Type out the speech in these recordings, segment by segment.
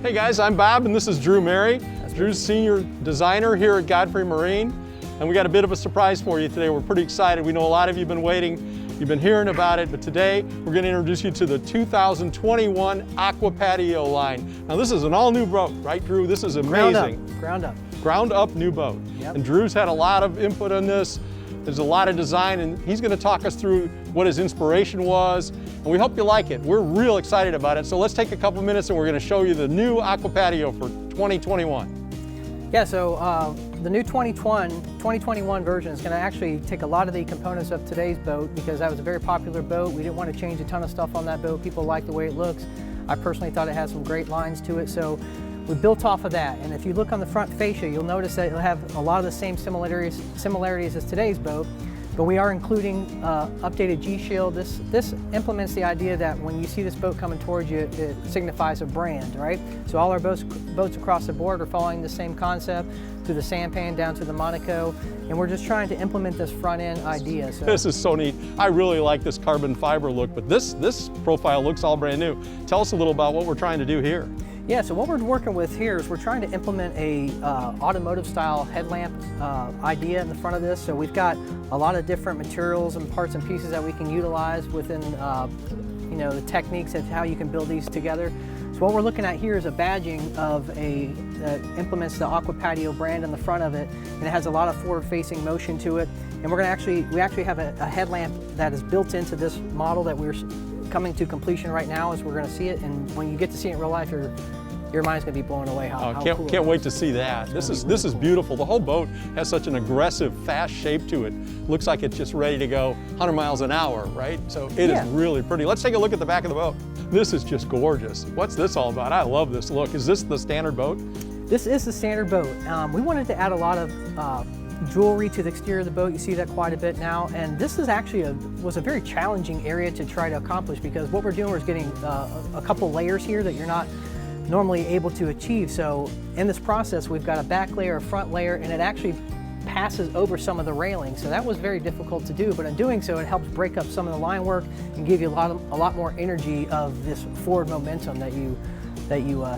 Hey guys, I'm Bob and this is Drew Mary. Drew's senior designer here at Godfrey Marine. And we got a bit of a surprise for you today. We're pretty excited. We know a lot of you have been waiting. You've been hearing about it, but today we're going to introduce you to the 2021 AquaPatio line. Now this is an all-new boat, right Drew? This is amazing. Ground up new boat. Yep. And Drew's had a lot of input on this. There's a lot of design and he's going to talk us through what his inspiration was. And we hope you like it. We're real excited about it. So let's take a couple minutes and we're going to show you the new AquaPatio for 2021. Yeah, so the new 2021 version is going to actually take a lot of the components of today's boat because that was a very popular boat. We didn't want to change a ton of stuff on that boat. People like the way it looks. I personally thought it had some great lines to it. So we built off of that, and if you look on the front fascia, you'll notice that it'll have a lot of the same similarities as today's boat, but we are including updated G-Shield. This implements the idea that when you see this boat coming towards you, it signifies a brand, right? So all our boats across the board are following the same concept, to the sampan down to the Monaco, and we're just trying to implement this front end idea. So this is so neat. I really like this carbon fiber look, but this profile looks all brand new. Tell us a little about what we're trying to do here. Yeah, so what we're working with here is we're trying to implement a automotive style headlamp idea in the front of this. So we've got a lot of different materials and parts and pieces that we can utilize within the techniques of how you can build these together. So what we're looking at here is a badging of that implements the AquaPatio brand on the front of it, and it has a lot of forward-facing motion to it. And we actually have a headlamp that is built into this model that we're coming to completion right now as we're going to see it, and when you get to see it in real life, your mind's going to be blown away how cool can't wait to see that. This is beautiful. The whole boat has such an aggressive, fast shape to it. Looks like it's just ready to go 100 miles an hour, right? So it is really pretty. Let's take a look at the back of the boat. This is just gorgeous. What's this all about? I love this look. Is this the standard boat? This is the standard boat. We wanted to add a lot of jewelry to the exterior of the boat. You see that quite a bit now, and this is actually was a very challenging area to try to accomplish because what we're doing is getting a couple layers here that you're not normally able to achieve. So in this process we've got a back layer, a front layer, and it actually passes over some of the railings. So that was very difficult to do, but in doing so it helps break up some of the line work and give you a lot more energy of this forward momentum that you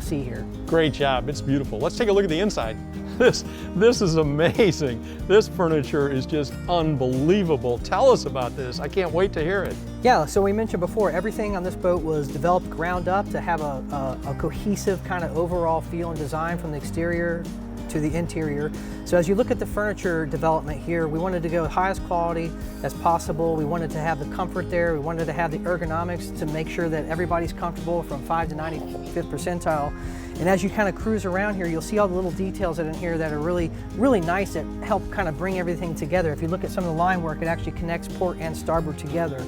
see here. Great job. It's beautiful. Let's take a look at the inside. This is amazing. This furniture is just unbelievable. Tell us about this. I can't wait to hear it. Yeah, so we mentioned before, everything on this boat was developed ground up to have a cohesive kind of overall feel and design from the exterior to the interior. So as you look at the furniture development here, we wanted to go highest quality as possible. We wanted to have the comfort there. We wanted to have the ergonomics to make sure that everybody's comfortable from 5 to 95th percentile. And as you kind of cruise around here, you'll see all the little details in here that are really, really nice that help kind of bring everything together. If you look at some of the line work, it actually connects port and starboard together.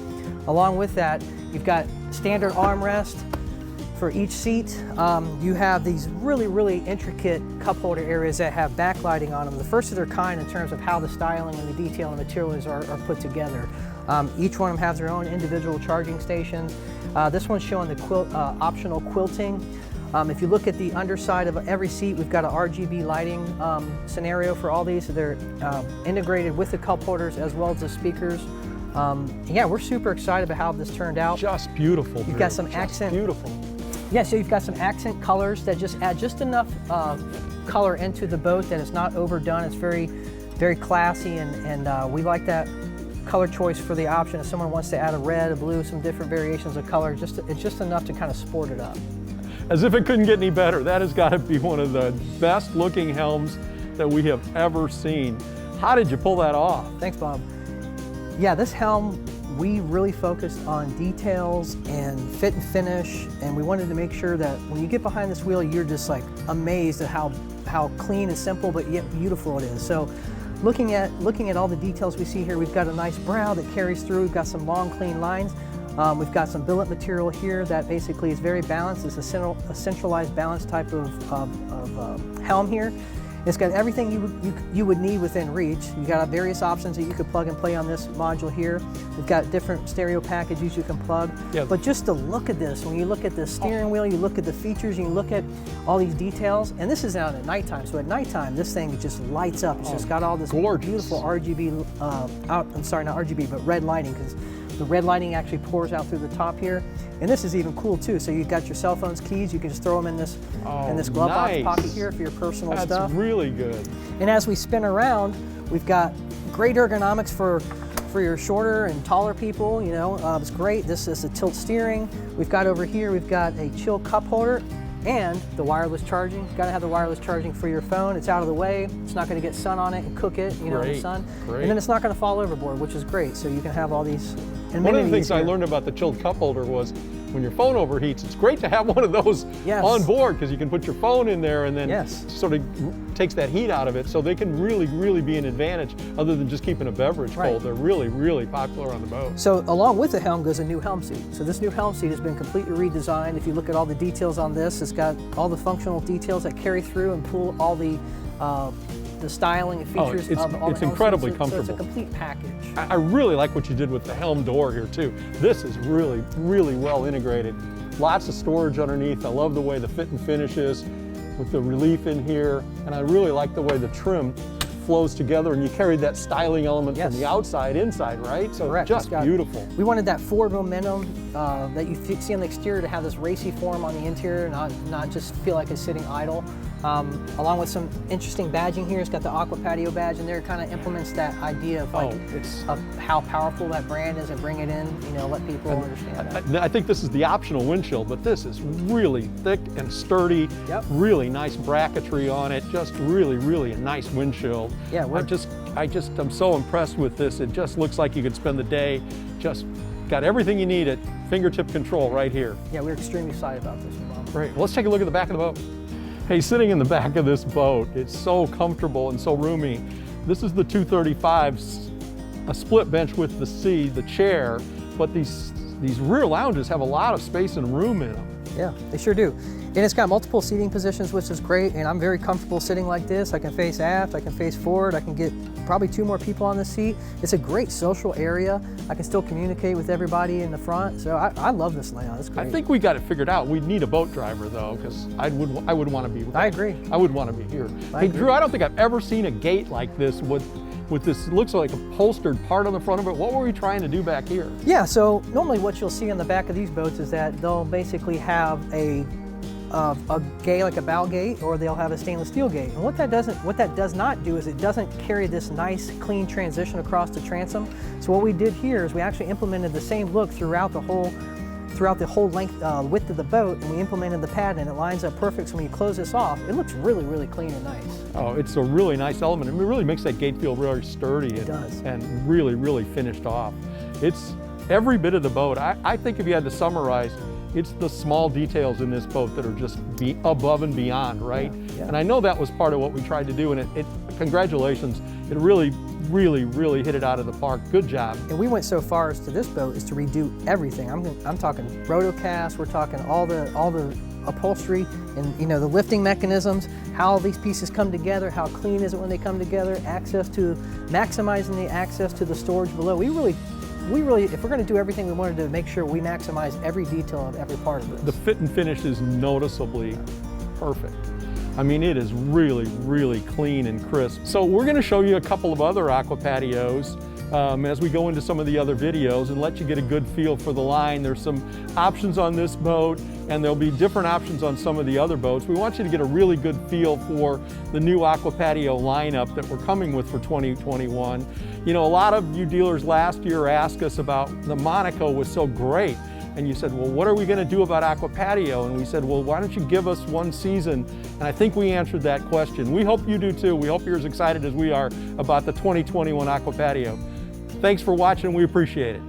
Along with that, you've got standard armrest for each seat. You have these really, really intricate cup holder areas that have backlighting on them. The first of their kind in terms of how the styling and the detail and the materials are put together. Each one of them has their own individual charging stations. This one's showing the optional quilting. If you look at the underside of every seat, we've got an RGB lighting scenario for all these. So they're integrated with the cup holders as well as the speakers. Yeah, we're super excited about how this turned out. Just beautiful. You've got some accent. Beautiful. Yeah, so you've got some accent colors that just add just enough color into the boat that it's not overdone. It's very, very classy, and we like that color choice for the option. If someone wants to add a red, a blue, some different variations of color, it's just enough to kind of sport it up. As if it couldn't get any better. That has got to be one of the best looking helms that we have ever seen. How did you pull that off? Thanks, Bob. Yeah, this helm, we really focused on details and fit and finish, and we wanted to make sure that when you get behind this wheel, you're just like amazed at how clean and simple but yet beautiful it is. So looking at all the details we see here, we've got a nice brow that carries through. We've got some long clean lines. We've got some billet material here that basically is very balanced. It's a centralized balance type of helm here. It's got everything you would need within reach. You've got various options that you could plug and play on this module here. We've got different stereo packages you can plug. Yep. But just to look at this, when you look at the steering wheel, you look at the features, you look at all these details, and this is out at nighttime. So at nighttime, this thing just lights up. It's just got all this gorgeous, beautiful RGB, I'm sorry, not RGB, but red lighting, because The red lighting actually pours out through the top here. And this is even cool too. So you've got your cell phone's keys. You can just throw them in this glove box pocket here for your personal stuff. That's really good. And as we spin around, we've got great ergonomics for your shorter and taller people. You know, it's great. This is a tilt steering. We've got over here, we've got a chill cup holder and the wireless charging. You've got to have the wireless charging for your phone. It's out of the way. It's not going to get sun on it and cook it, you know, in the sun. Great. And then it's not going to fall overboard, which is great. So you can have all these. And one of the things I learned about the chilled cup holder was when your phone overheats, it's great to have one of those on board because you can put your phone in there and then sort of takes that heat out of it. So they can really be an advantage other than just keeping a beverage cold. They're really popular on the boat. So along with the helm goes a new helm seat. So this new helm seat has been completely redesigned. If you look at all the details on this, it's got all the functional details that carry through and pull all the styling and features of all it's the incredibly seats. comfortable. So it's a complete package. I really like what you did with the helm door here too. This is really well integrated. Lots of storage underneath. I love the way the fit and finish is with the relief in here, and I really like the way the trim flows together and you carried that styling element from the outside inside, right? So just beautiful. We wanted that forward momentum that you see on the exterior to have this racy form on the interior, not just feel like it's sitting idle. Along with some interesting badging here. It's got the AquaPatio badge in there. It kind of implements that idea of of how powerful that brand is and bring it in, you know, let people understand that. I think this is the optional windshield, but this is really thick and sturdy, really nice bracketry on it, just really a nice windshield. Yeah, I'm so impressed with this. It just looks like you could spend the day, just got everything you need at fingertip control right here. Yeah, we're extremely excited about this one, Bob. Great, well, let's take a look at the back of the boat. Hey, sitting in the back of this boat, it's so comfortable and so roomy. This is the 235, a split bench with the chair, but these rear lounges have a lot of space and room in them. Yeah, they sure do. And it's got multiple seating positions, which is great, and I'm very comfortable sitting like this. I can face aft, I can face forward, I can get probably 2 more people on the seat. It's a great social area. I can still communicate with everybody in the front, so I love this layout. It's great. I think we got it figured out. We'd need a boat driver though, because I would want to be. I agree. I would want to be here. Hey, Drew, I don't think I've ever seen a gate like this with this, it looks like a upholstered part on the front of it. What were we trying to do back here? Yeah, so normally what you'll see on the back of these boats is that they'll basically have a gate, like a bow gate, or they'll have a stainless steel gate. And what that does not do is it doesn't carry this nice clean transition across the transom. So what we did here is we actually implemented the same look throughout the whole width of the boat, and we implemented the pad, and it lines up perfect. So when you close this off, it looks really clean and nice. Oh, it's a really nice element. It really makes that gate feel really sturdy and really finished off. It's every bit of the boat. I think if you had to summarize, it's the small details in this boat that are just above and beyond, right? Yeah. And I know that was part of what we tried to do, and congratulations. It really hit it out of the park. Good job. And we went so far as to this boat is to redo everything. I'm talking rotocast, we're talking all the upholstery and, you know, the lifting mechanisms, how all these pieces come together, how clean is it when they come together, maximizing the access to the storage below. We really, if we're going to do everything, we wanted to make sure we maximize every detail of every part of this. The fit and finish is noticeably perfect. I mean, it is really clean and crisp. So we're going to show you a couple of other AquaPatios as we go into some of the other videos and let you get a good feel for the line. There's some options on this boat, and there'll be different options on some of the other boats. We want you to get a really good feel for the new AquaPatio lineup that we're coming with for 2021. You know, a lot of you dealers last year asked us about the Monaco was so great. And you said, well, what are we going to do about AquaPatio? And we said, well, why don't you give us one season? And I think we answered that question. We hope you do too. We hope you're as excited as we are about the 2021 AquaPatio. Thanks for watching. We appreciate it.